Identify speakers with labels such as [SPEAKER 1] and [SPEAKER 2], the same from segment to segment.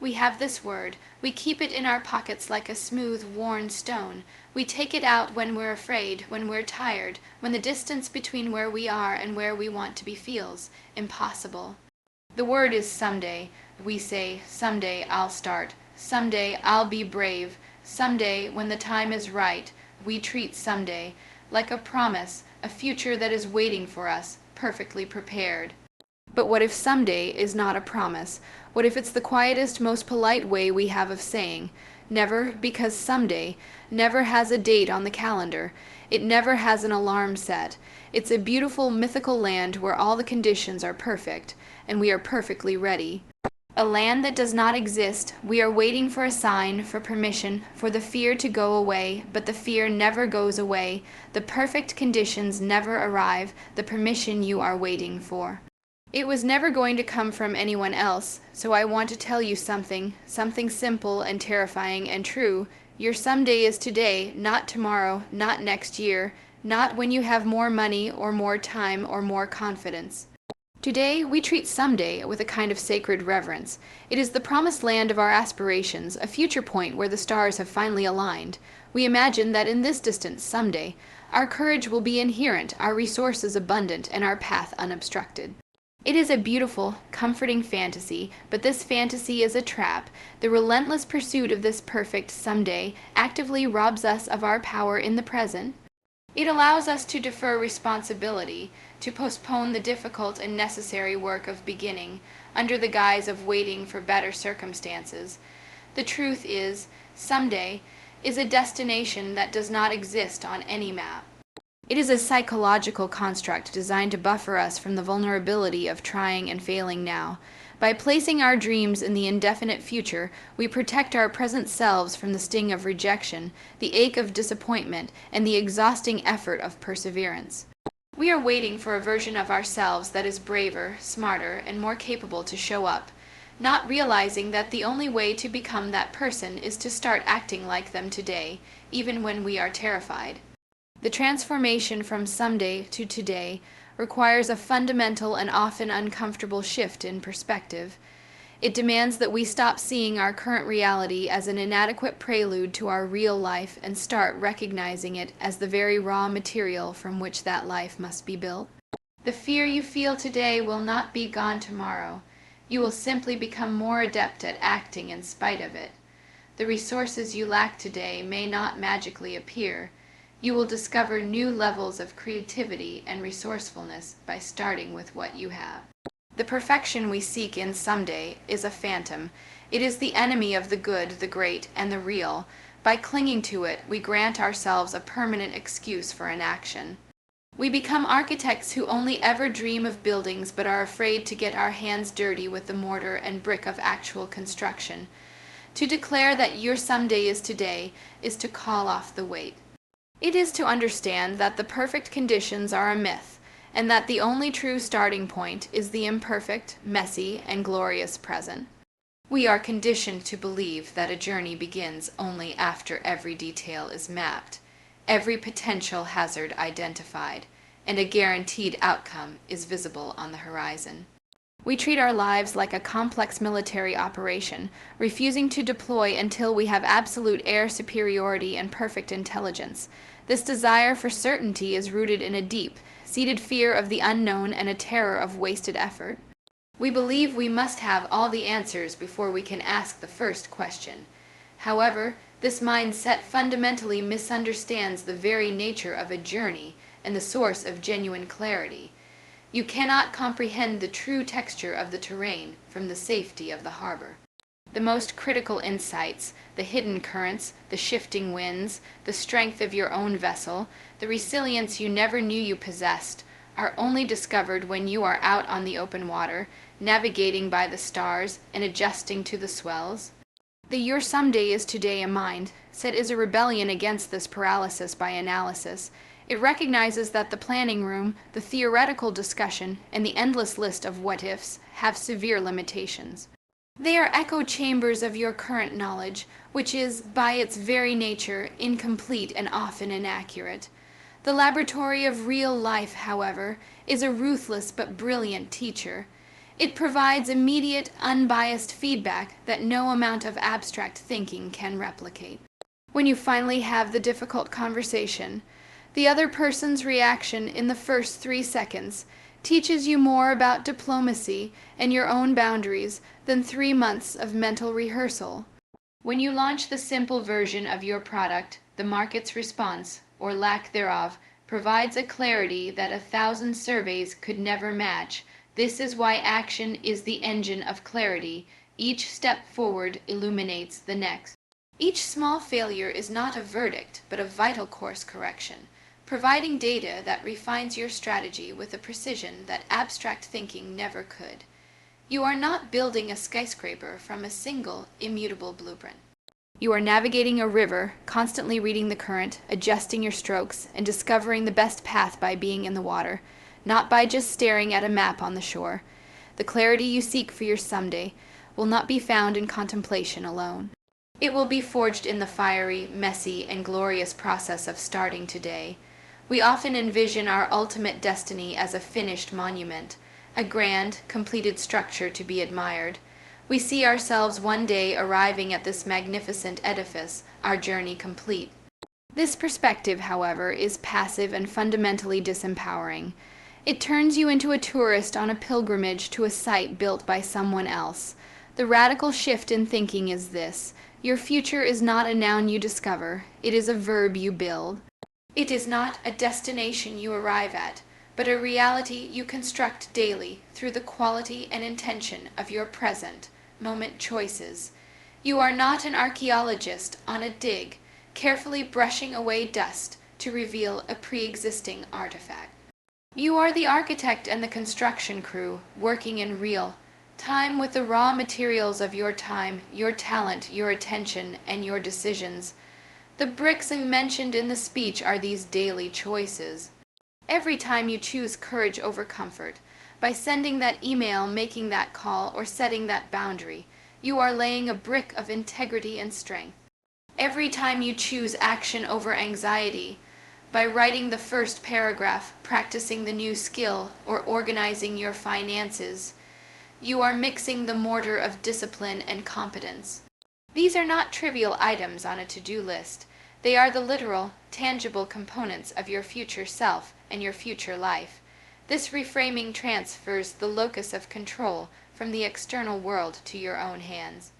[SPEAKER 1] We have this word. We keep it in our pockets like a smooth, worn stone. We take it out when we're afraid, when we're tired, when the distance between where we are and where we want to be feels impossible. The word is someday. We say, someday I'll start. Someday I'll be brave. Someday, when the time is right, we treat someday like a promise, a future that is waiting for us, perfectly prepared. But what if someday is not a promise? What if it's the quietest, most polite way we have of saying, never, because someday never has a date on the calendar. It never has an alarm set. It's a beautiful, mythical land where all the conditions are perfect, and we are perfectly ready. A land that does not exist. We are waiting for a sign, for permission, for the fear to go away, but the fear never goes away. The perfect conditions never arrive, the permission you are waiting for. It was never going to come from anyone else, so I want to tell you something simple and terrifying and true. Your someday is today, not tomorrow, not next year, not when you have more money or more time or more confidence. Today, we treat someday with a kind of sacred reverence. It is the promised land of our aspirations, a future point where the stars have finally aligned. We imagine that in this distant someday, our courage will be inherent, our resources abundant, and our path unobstructed. It is a beautiful, comforting fantasy, but this fantasy is a trap. The relentless pursuit of this perfect someday actively robs us of our power in the present. It allows us to defer responsibility, to postpone the difficult and necessary work of beginning, under the guise of waiting for better circumstances. The truth is, someday is a destination that does not exist on any map. It is a psychological construct designed to buffer us from the vulnerability of trying and failing now. By placing our dreams in the indefinite future, we protect our present selves from the sting of rejection, the ache of disappointment, and the exhausting effort of perseverance. We are waiting for a version of ourselves that is braver, smarter, and more capable to show up, not realizing that the only way to become that person is to start acting like them today, even when we are terrified. The transformation from someday to today requires a fundamental and often uncomfortable shift in perspective. It demands that we stop seeing our current reality as an inadequate prelude to our real life and start recognizing it as the very raw material from which that life must be built. The fear you feel today will not be gone tomorrow. You will simply become more adept at acting in spite of it. The resources you lack today may not magically appear. You will discover new levels of creativity and resourcefulness by starting with what you have. The perfection we seek in someday is a phantom. It is the enemy of the good, the great, and the real. By clinging to it, we grant ourselves a permanent excuse for inaction. We become architects who only ever dream of buildings but are afraid to get our hands dirty with the mortar and brick of actual construction. To declare that your someday is today is to call off the weight. It is to understand that the perfect conditions are a myth, and that the only true starting point is the imperfect, messy, and glorious present. We are conditioned to believe that a journey begins only after every detail is mapped, every potential hazard identified, and a guaranteed outcome is visible on the horizon. We treat our lives like a complex military operation, refusing to deploy until we have absolute air superiority and perfect intelligence. This desire for certainty is rooted in a deep, seated fear of the unknown and a terror of wasted effort. We believe we must have all the answers before we can ask the first question. However, this mindset fundamentally misunderstands the very nature of a journey and the source of genuine clarity. You cannot comprehend the true texture of the terrain from the safety of the harbor. The most critical insights, the hidden currents, the shifting winds, the strength of your own vessel, the resilience you never knew you possessed, are only discovered when you are out on the open water, navigating by the stars and adjusting to the swells. The your someday is today a mindset is a rebellion against this paralysis by analysis. It recognizes that the planning room, the theoretical discussion, and the endless list of what-ifs have severe limitations. They are echo chambers of your current knowledge, which is, by its very nature, incomplete and often inaccurate. The laboratory of real life, however, is a ruthless but brilliant teacher. It provides immediate, unbiased feedback that no amount of abstract thinking can replicate. When you finally have the difficult conversation, the other person's reaction in the first 3 seconds teaches you more about diplomacy and your own boundaries than 3 months of mental rehearsal. When you launch the simple version of your product, the market's response, or lack thereof, provides a clarity that 1,000 surveys could never match. This is why action is the engine of clarity. Each step forward illuminates the next. Each small failure is not a verdict, but a vital course correction, providing data that refines your strategy with a precision that abstract thinking never could. You are not building a skyscraper from a single, immutable blueprint. You are navigating a river, constantly reading the current, adjusting your strokes, and discovering the best path by being in the water, not by just staring at a map on the shore. The clarity you seek for your someday will not be found in contemplation alone. It will be forged in the fiery, messy, and glorious process of starting today. We often envision our ultimate destiny as a finished monument, a grand, completed structure to be admired. We see ourselves one day arriving at this magnificent edifice, our journey complete. This perspective, however, is passive and fundamentally disempowering. It turns you into a tourist on a pilgrimage to a site built by someone else. The radical shift in thinking is this: your future is not a noun you discover, it is a verb you build. It is not a destination you arrive at, but a reality you construct daily through the quality and intention of your present moment choices. You are not an archaeologist on a dig, carefully brushing away dust to reveal a pre-existing artifact. You are the architect and the construction crew working in real time with the raw materials of your time, your talent, your attention, and your decisions. The bricks mentioned in the speech are these daily choices. Every time you choose courage over comfort, by sending that email, making that call, or setting that boundary, you are laying a brick of integrity and strength. Every time you choose action over anxiety, by writing the first paragraph, practicing the new skill, or organizing your finances, you are mixing the mortar of discipline and competence. These are not trivial items on a to-do list. They are the literal, tangible components of your future self and your future life. This reframing transfers the locus of control from the external world to your own hands.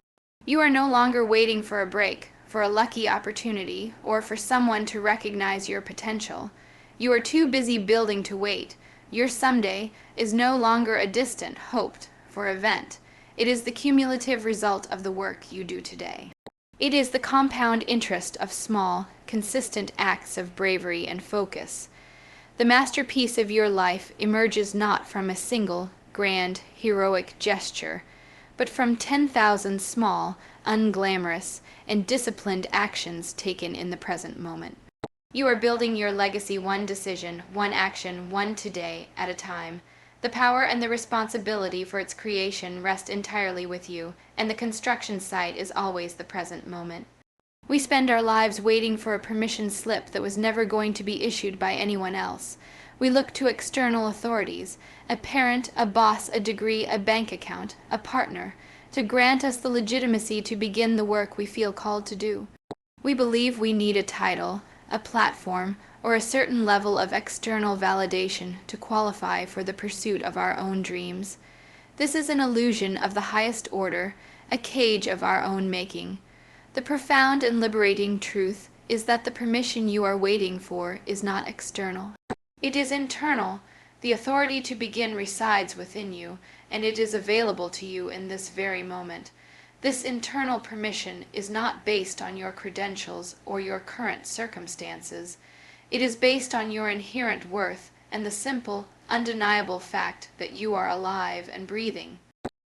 [SPEAKER 1] You are no longer waiting for a break, for a lucky opportunity, or for someone to recognize your potential. You are too busy building to wait. Your someday is no longer a distant, hoped for event. It is the cumulative result of the work you do today. It is the compound interest of small, consistent acts of bravery and focus. The masterpiece of your life emerges not from a single, grand, heroic gesture, but from 10,000 small, unglamorous, and disciplined actions taken in the present moment. You are building your legacy one decision, one action, one today at a time. The power and the responsibility for its creation rest entirely with you, and the construction site is always the present moment. We spend our lives waiting for a permission slip that was never going to be issued by anyone else. We look to external authorities, a parent, a boss, a degree, a bank account, a partner, to grant us the legitimacy to begin the work we feel called to do. We believe we need a title, a platform, or a certain level of external validation to qualify for the pursuit of our own dreams. This is an illusion of the highest order, a cage of our own making. The profound and liberating truth is that the permission you are waiting for is not external. It is internal. The authority to begin resides within you, and it is available to you in this very moment. This internal permission is not based on your credentials or your current circumstances. It is based on your inherent worth and the simple, undeniable fact that you are alive and breathing.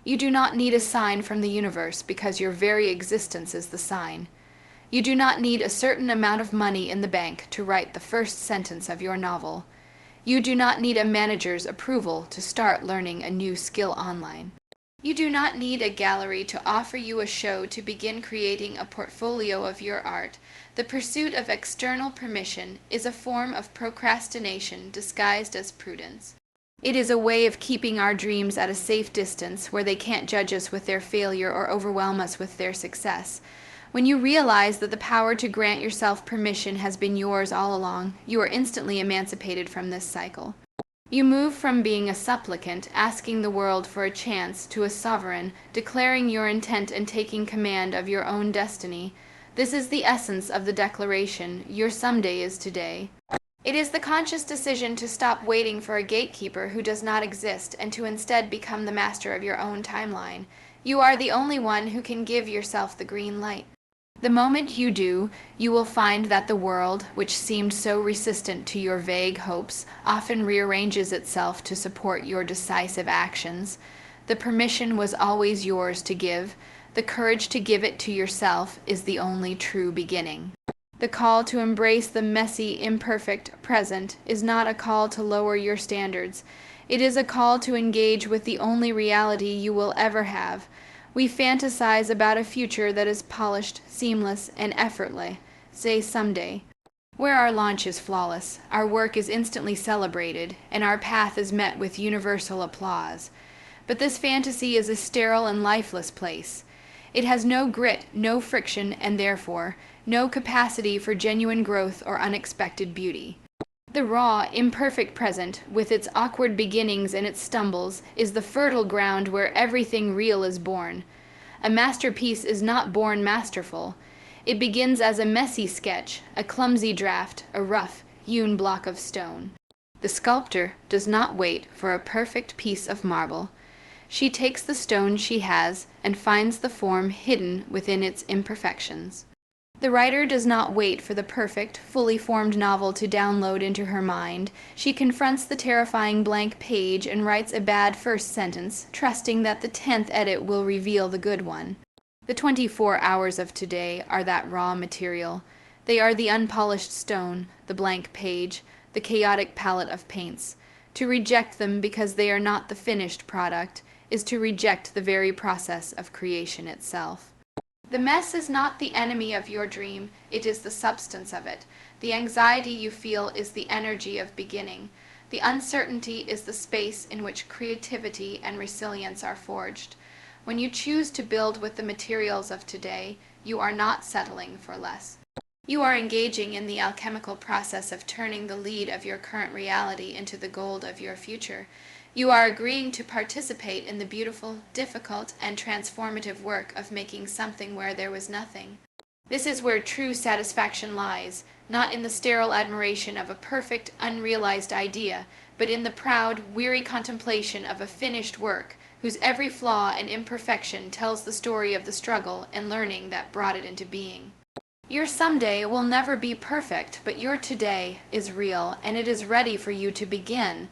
[SPEAKER 1] You do not need a sign from the universe because your very existence is the sign. You do not need a certain amount of money in the bank to write the first sentence of your novel. You do not need a manager's approval to start learning a new skill online. You do not need a gallery to offer you a show to begin creating a portfolio of your art. The pursuit of external permission is a form of procrastination disguised as prudence. It is a way of keeping our dreams at a safe distance where they can't judge us with their failure or overwhelm us with their success. When you realize that the power to grant yourself permission has been yours all along, you are instantly emancipated from this cycle. You move from being a supplicant, asking the world for a chance, to a sovereign, declaring your intent and taking command of your own destiny. This is the essence of the declaration, your someday is today. It is the conscious decision to stop waiting for a gatekeeper who does not exist and to instead become the master of your own timeline. You are the only one who can give yourself the green light. The moment you do, you will find that the world, which seemed so resistant to your vague hopes, often rearranges itself to support your decisive actions. The permission was always yours to give. The courage to give it to yourself is the only true beginning. The call to embrace the messy, imperfect present is not a call to lower your standards. It is a call to engage with the only reality you will ever have. We fantasize about a future that is polished, seamless, and effortless, say someday, where our launch is flawless, our work is instantly celebrated, and our path is met with universal applause. But this fantasy is a sterile and lifeless place. It has no grit, no friction, and therefore, no capacity for genuine growth or unexpected beauty. The raw, imperfect present, with its awkward beginnings and its stumbles, is the fertile ground where everything real is born. A masterpiece is not born masterful. It begins as a messy sketch, a clumsy draft, a rough, hewn block of stone. The sculptor does not wait for a perfect piece of marble. She takes the stone she has and finds the form hidden within its imperfections. The writer does not wait for the perfect, fully formed novel to download into her mind. She confronts the terrifying blank page and writes a bad first sentence, trusting that the 10th edit will reveal the good one. The 24 hours of today are that raw material. They are the unpolished stone, the blank page, the chaotic palette of paints. To reject them because they are not the finished product is to reject the very process of creation itself. The mess is not the enemy of your dream, it is the substance of it. The anxiety you feel is the energy of beginning. The uncertainty is the space in which creativity and resilience are forged. When you choose to build with the materials of today, you are not settling for less. You are engaging in the alchemical process of turning the lead of your current reality into the gold of your future. You are agreeing to participate in the beautiful, difficult, and transformative work of making something where there was nothing. This is where true satisfaction lies, not in the sterile admiration of a perfect, unrealized idea, but in the proud, weary contemplation of a finished work, whose every flaw and imperfection tells the story of the struggle and learning that brought it into being. Your someday will never be perfect, but your today is real, and it is ready for you to begin.